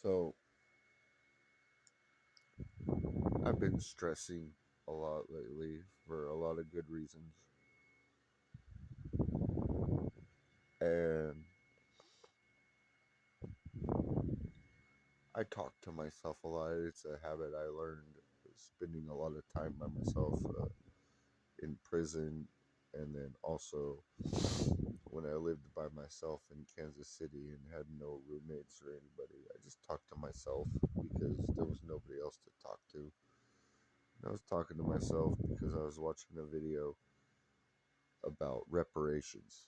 So I've been stressing a lot lately for a lot of good reasons. And I talk to myself a lot. It's a habit I learned spending a lot of time by myself in prison, and then also when I lived by myself in Kansas City and had no roommates or anybody. I just talked to myself because there was nobody else to talk to. And I was talking to myself because I was watching a video about reparations.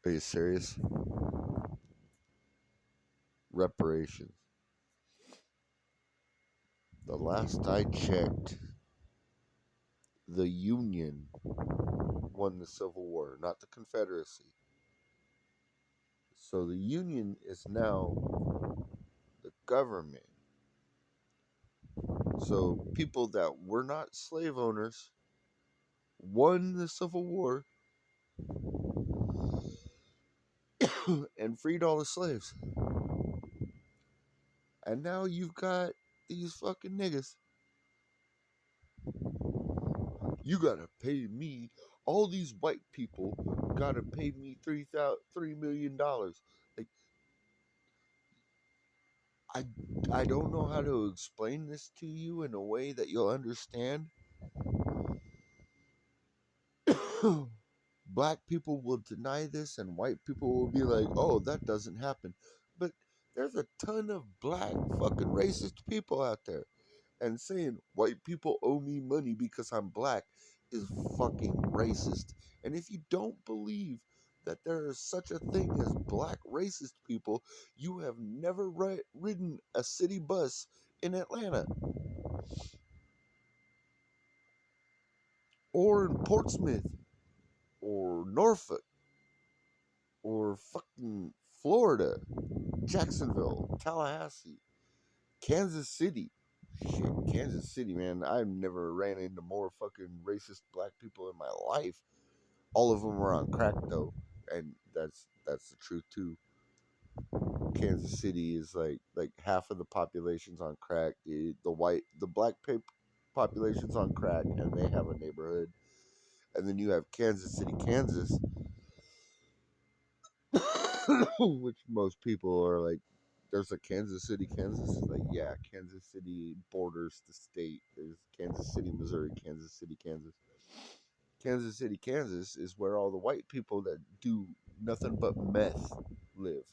Are you serious? Reparations. The last I checked, the Union won the Civil War, not the Confederacy. So the Union is now the government. So people that were not slave owners won the Civil War and freed all the slaves. And now you've got these fucking niggas. You gotta pay me. All these white people gotta pay me $3 million. Like I I don't know how to explain this to you in a way that you'll understand. Black people will deny this and white people will be like, "Oh, that doesn't happen." But there's a ton of black fucking racist people out there, and saying white people owe me money because I'm black is fucking racist. And if you don't believe that there is such a thing as black racist people, you have never ridden a city bus in Atlanta or in Portsmouth or Norfolk or fucking Florida, Jacksonville, Tallahassee, Kansas City. Shit, Kansas City, man. I've never ran into more fucking racist black people in my life. All of them were on crack though, and that's the truth too. Kansas City is like half of the population's on crack. The black population's on crack, and they have a neighborhood. And then you have Kansas City, Kansas, which most people are like, there's a Kansas City, Kansas. Like, yeah, Kansas City borders the state. There's Kansas City, Missouri, Kansas City, Kansas. Kansas City, Kansas is where all the white people that do nothing but meth live.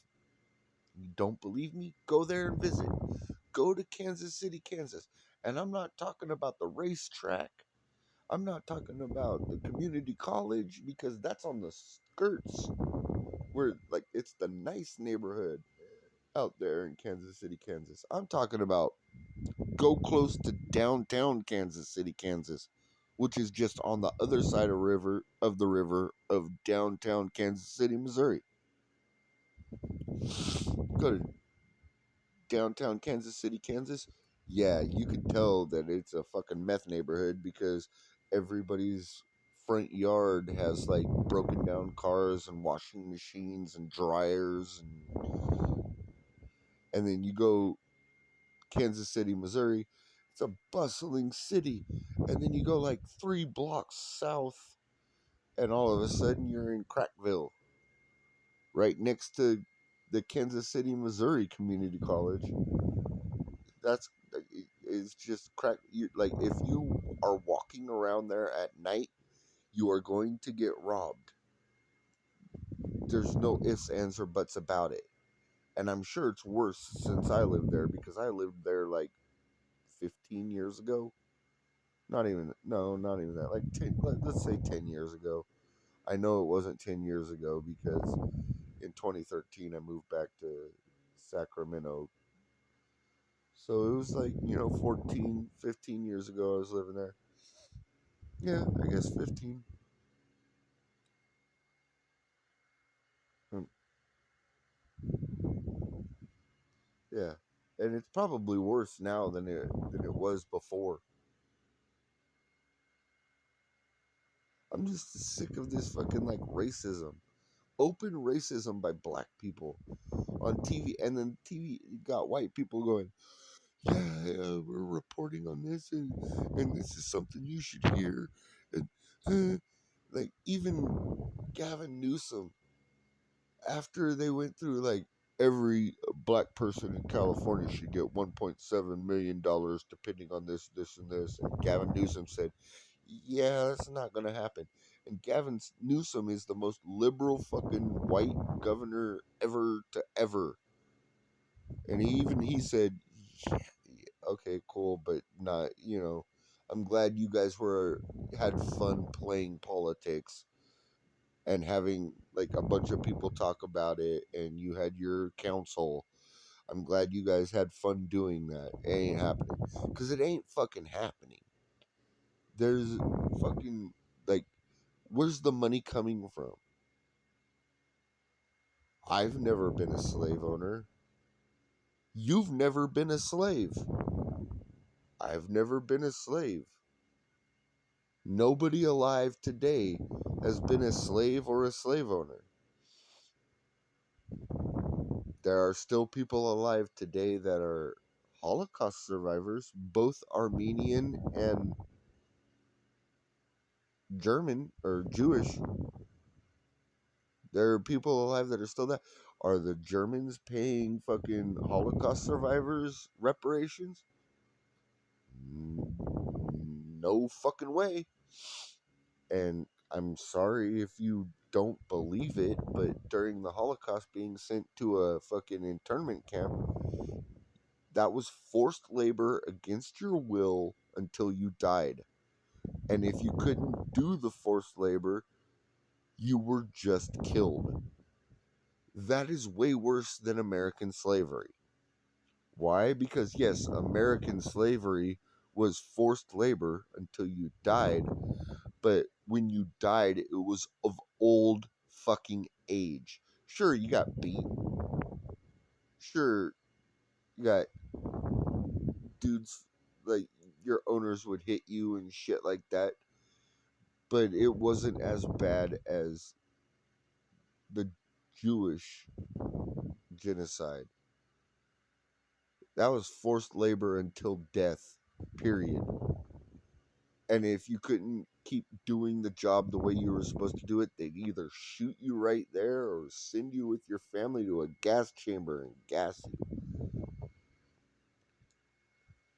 You don't believe me? Go there and visit. Go to Kansas City, Kansas. And I'm not talking about the racetrack. I'm not talking about the community college because that's on the skirts where like it's the nice neighborhood out there in Kansas City, Kansas. I'm talking about go close to downtown Kansas City, Kansas, which is just on the other side of the river of downtown Kansas City, Missouri. Go to downtown Kansas City, Kansas. Yeah, you could tell that it's a fucking meth neighborhood because everybody's front yard has like broken down cars and washing machines and dryers and then you go Kansas City, Missouri. It's a bustling city. And then you go like 3 blocks south, and all of a sudden you're in Crackville, right next to the Kansas City, Missouri Community College. That's it's just crack. Like if you are walking around there at night, you are going to get robbed. There's no ifs, ands, or buts about it. And I'm sure it's worse since I lived there because I lived there like 15 years ago. Not even, no, not even that. Like 10, let's say 10 years ago. I know it wasn't 10 years ago because in 2013 I moved back to Sacramento. So it was like, 14, 15 years ago I was living there. Yeah, I guess 15. Hmm, yeah. And it's probably worse now than it was before. I'm just sick of this fucking like racism. open racism by black people on TV, and then TV got white people going, yeah, we're reporting on this, and this is something you should hear, and like even Gavin Newsom, after they went through like every black person in California should get $1.7 million depending on this, this, and this, and Gavin Newsom said, yeah, that's not gonna happen. And Gavin Newsom is the most liberal fucking white governor ever to ever. And he said, yeah, okay, cool, but not, I'm glad you guys had fun playing politics and having like a bunch of people talk about it, and you had your council. I'm glad you guys had fun doing that. It ain't happening. Because it ain't fucking happening. There's fucking, like, where's the money coming from? I've never been a slave owner. You've never been a slave. I've never been a slave. Nobody alive today has been a slave or a slave owner. There are still people alive today that are Holocaust survivors, both Armenian and German or Jewish. There are people alive that are still there. Are the Germans paying fucking Holocaust survivors reparations? No fucking way. And I'm sorry if you don't believe it, but during the Holocaust, being sent to a fucking internment camp, that was forced labor against your will until you died. And if you couldn't do the forced labor, you were just killed. That is way worse than American slavery. Why? Because yes, American slavery was forced labor until you died, but when you died, it was of old fucking age. Sure, you got beat. Sure, you got dudes like your owners would hit you and shit like that, but it wasn't as bad as the Jewish genocide. That was forced labor until death, period. And if you couldn't keep doing the job the way you were supposed to do it, they'd either shoot you right there or send you with your family to a gas chamber and gas you.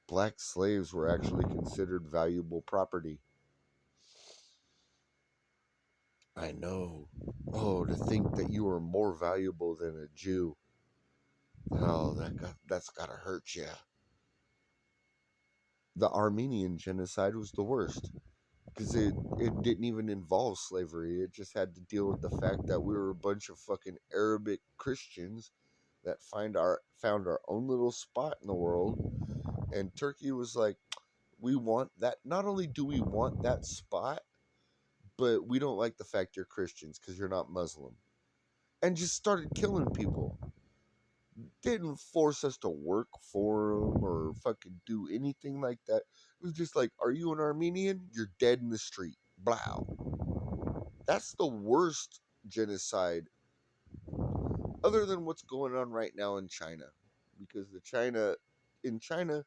Black slaves were actually considered valuable property. I know. Oh, to think that you are more valuable than a Jew. Oh, that's gotta hurt you. The Armenian genocide was the worst because it didn't even involve slavery. It just had to deal with the fact that we were a bunch of fucking Arabic Christians that found our own little spot in the world, and Turkey was like, we want that. Not only do we want that spot, but we don't like the fact you're Christians because you're not Muslim, and just started killing people. Didn't force us to work for them or fucking do anything like that. It was just like, are you an Armenian? You're dead in the street. Blow. That's the worst genocide, other than what's going on right now in China, because in China,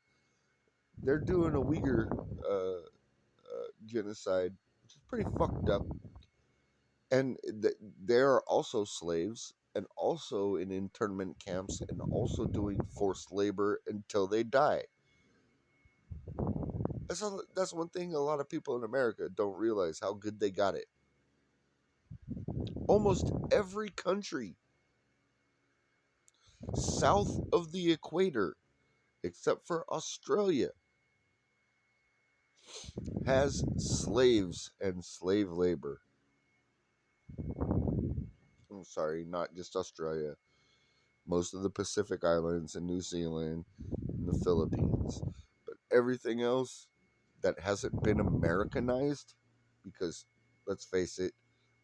they're doing a Uyghur genocide, which is pretty fucked up, and they're also slaves and also in internment camps and also doing forced labor until they die. That's one thing a lot of people in America don't realize how good they got it. Almost every country south of the equator, except for Australia, has slaves and slave labor. I'm sorry, not just Australia. Most of the Pacific Islands and New Zealand and the Philippines. But everything else that hasn't been Americanized, because let's face it,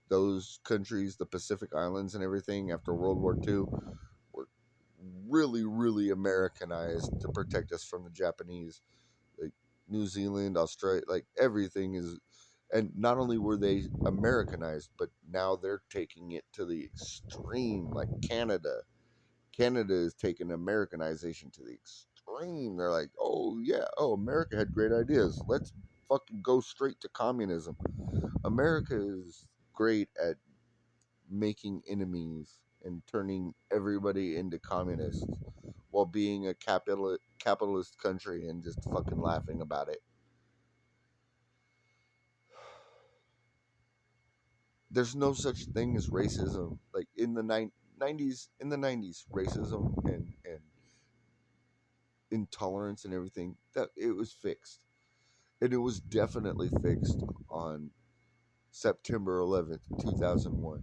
those countries, the Pacific Islands and everything after World War II, were really, really Americanized to protect us from the Japanese. Like New Zealand, Australia, like everything is. And not only were they Americanized, but now they're taking it to the extreme, like Canada. Canada is taking Americanization to the extreme. They're like, oh yeah, oh America had great ideas. Let's fucking go straight to communism. America is great at making enemies and turning everybody into communists while being a capitalist country and just fucking laughing about it. There's no such thing as racism. Like in the 90s, racism and intolerance and everything, that it was fixed. And it was definitely fixed on September 11th, 2001.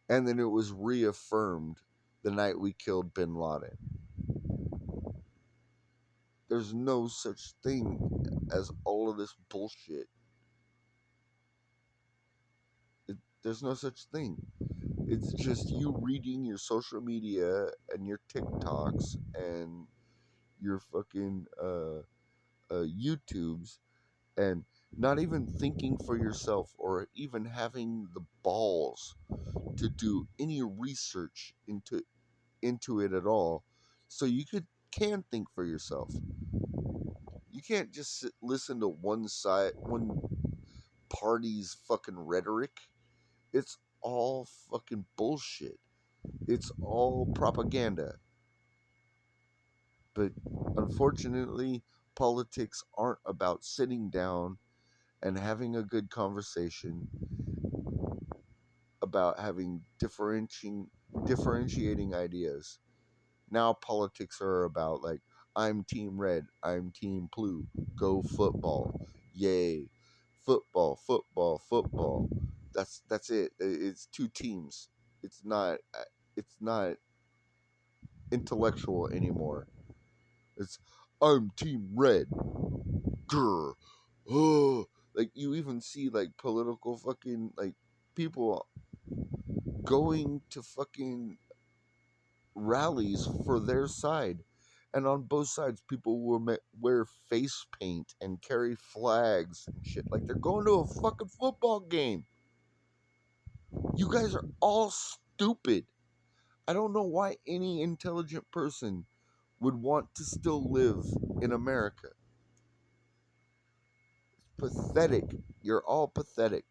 And then it was reaffirmed the night we killed bin Laden. There's no such thing as all of this bullshit. There's no such thing. It's just you reading your social media and your TikToks and your fucking YouTubes, and not even thinking for yourself or even having the balls to do any research into it at all, so you can think for yourself. You can't just listen to one party's fucking rhetoric. It's all fucking bullshit. It's all propaganda. But unfortunately, politics aren't about sitting down and having a good conversation about having differentiating ideas. Now politics are about like, I'm team red, I'm team blue, go football. Yay. Football, football, football. That's it. It's two teams. It's not intellectual anymore. It's, I'm team red. Grr. Oh, like you even see like political fucking like people going to fucking rallies for their side. And on both sides, people will wear face paint and carry flags and shit. Like they're going to a fucking football game. You guys are all stupid. I don't know why any intelligent person would want to still live in America. It's pathetic. You're all pathetic.